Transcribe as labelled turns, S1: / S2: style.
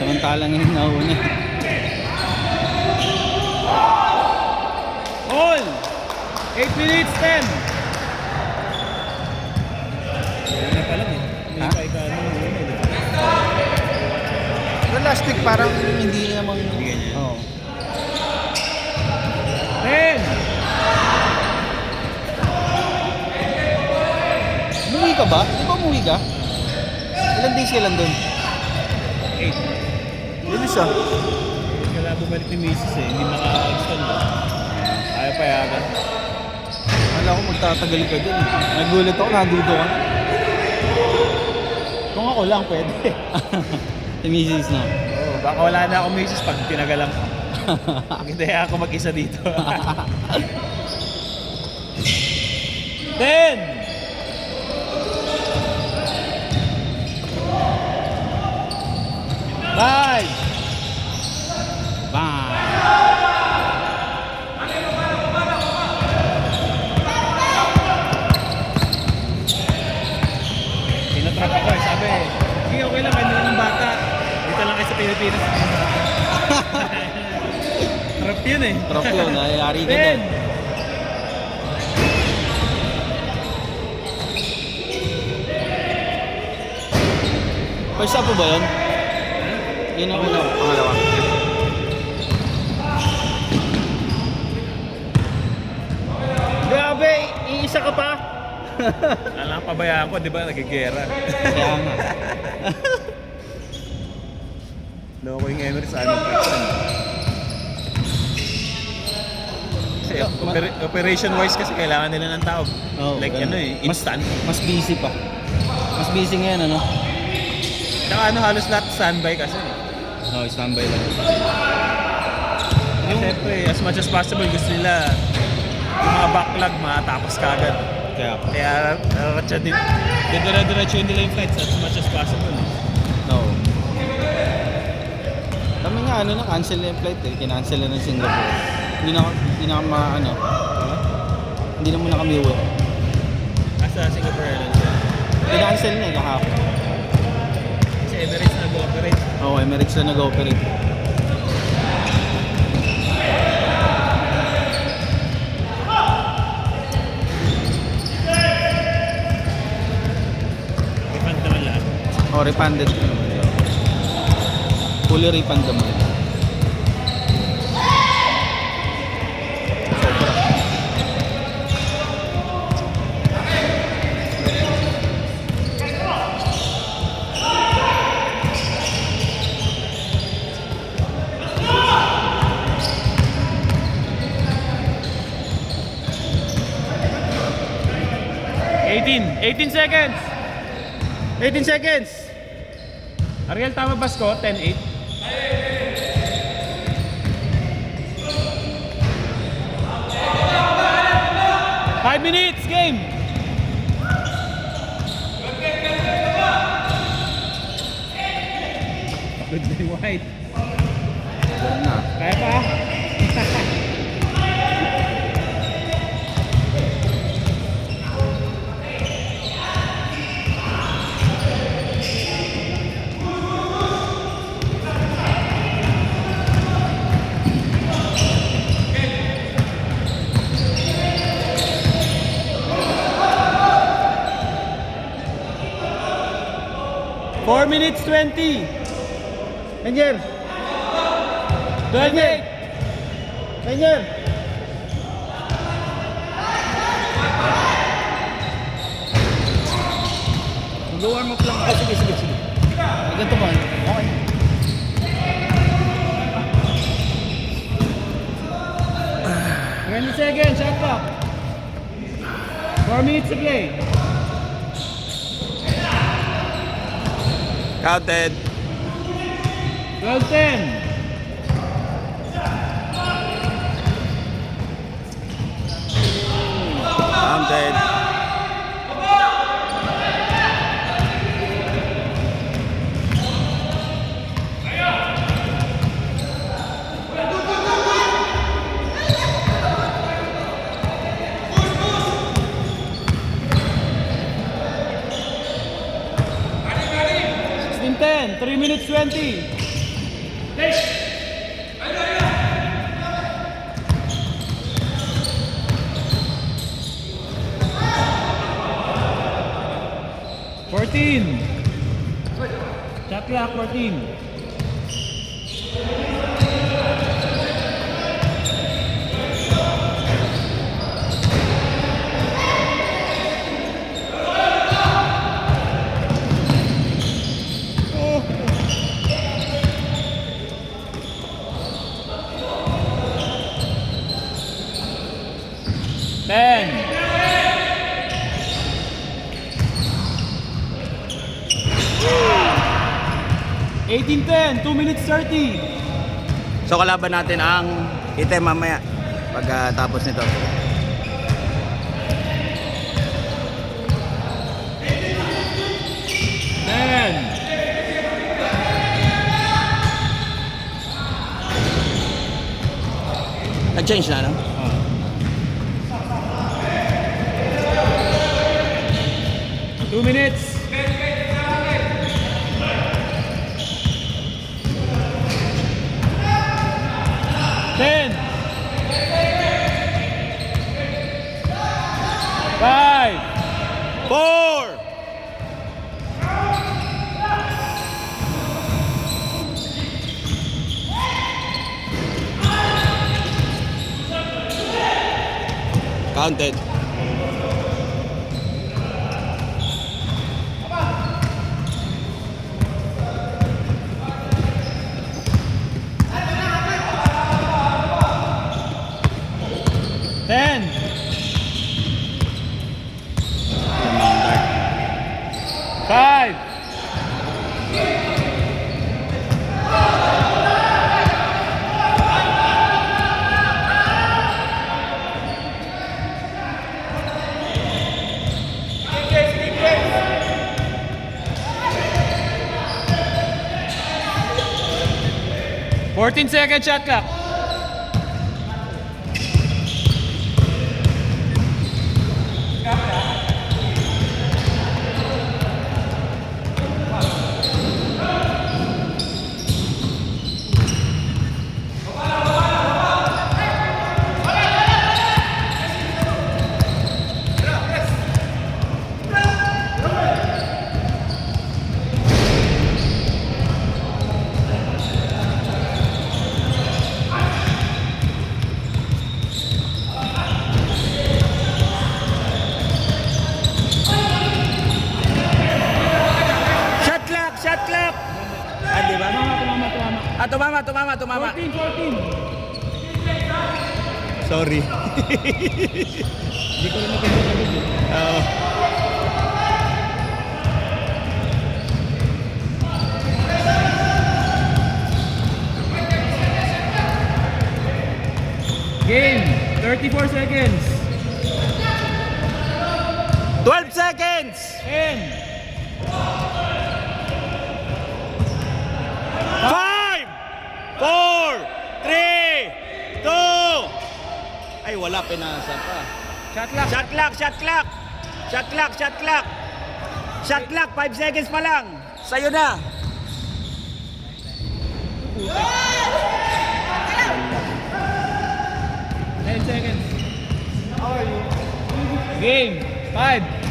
S1: Samantalang yung nauna.
S2: All! 8 minutes, 10! Wala pa lang eh. May
S1: Ha?
S2: paikano ng una eh.
S1: Pero last week parang hindi namang...
S2: Hindi ganyan.
S1: Oo.
S2: 10!
S1: Umuwi ka ba? Di ba umuwi ka? Ilan days ka lang doon?
S2: 8.
S1: Bilis ah.
S2: Kaya bumalik ni Mrs. eh. Hindi maka-extend ba? Ayaw payagan.
S1: Akala ko magtatagal ka doon. Nagulat ako, nandito ka.
S2: Kung ako lang, pwede.
S1: Si Mrs. no?
S2: Oo, baka wala na akong Mrs. pag tinagalan ko. Magkita ako mag-isa dito. 10! 5!
S1: Bye!
S2: Tinatrap ako eh. Sabi, sige okay lang, kaya ng bata. Dito lang kayo sa Pilipinas. Trap yun eh.
S1: Trap yun, nangyayari ka doon.
S2: 10!
S1: First up po ba yun? Yun ang una, pangalawa.
S2: Grabe, iisa ka pa. Alam, pabayaan ko, di ba? Nagigera.
S1: Kaya nga.
S2: Loko yung Emirates, ano pa kasi operation-wise kasi kailangan nila ng tao.
S1: Oo,
S2: Like
S1: ganun.
S2: ano eh, instant.
S1: Mas busy pa. Mas busy ngayon, ano?
S2: Tsaka ano, halos lahat standby kasi.
S1: Oo, standby lang.
S2: Siyempre, as much as possible, gusto nila yung mga backlog matapos kagad.
S1: Kaya pa.
S2: Kaya raratsa din. Didira-diretso nila yung flights as much as possible.
S1: No. Kami nga, ano na, cancel na yung flight eh. Kinancel na ng Singapore. Hindi na ano, hindi na muna kami uwi.
S2: Asa Singapore Airlines yan.
S1: Kinancel na eh, kahapon.
S2: Kasi Emirates nag-ooperate.
S1: Oo, Emirates na nag-ooperate.
S2: Refund naman lahat.
S1: Oh, refunded. Fully refund naman. Sobra.
S2: Eighteen seconds! 18 seconds! Ariel, tama ba score? 10-8? Five minutes, game! Good day, White.
S1: Wala na.
S2: Kaya pa? Four minutes 20. Ranger. 28. Ranger.
S1: Mag-warm up lang. Ah, sige. Ganito ba? Okay.
S2: Twenty seconds, shot clock. 4 minutes to play.
S1: Counted.
S2: 12-10.
S1: Counted.
S2: Ten, 3 minutes 20. Fourteen. Shot clock, 14. Ten. 18-10, 2 minutes 30.
S3: So kalaban natin ang item mamaya pagkatapos nito.
S2: Ten.
S3: Nag-change na, no?
S2: Two minutes. Ten. Five.
S3: 4! Counted.
S2: Ten. Five. Fourteen seconds shot clock.
S3: Shot clock! Ah, di ba? Ah, tumama.
S2: 14.
S3: Sorry.
S2: Hindi ko rin napindot agad eh.
S3: Oo.
S2: Game. 34 seconds.
S3: 12 seconds!
S2: 10.
S3: 5, 4, 3, 2. Ay, wala, pinasa pa.
S2: Shot clock.
S3: Shot clock, 5 seconds pa lang. Sa'yo na.
S2: Ten seconds. Game. 5.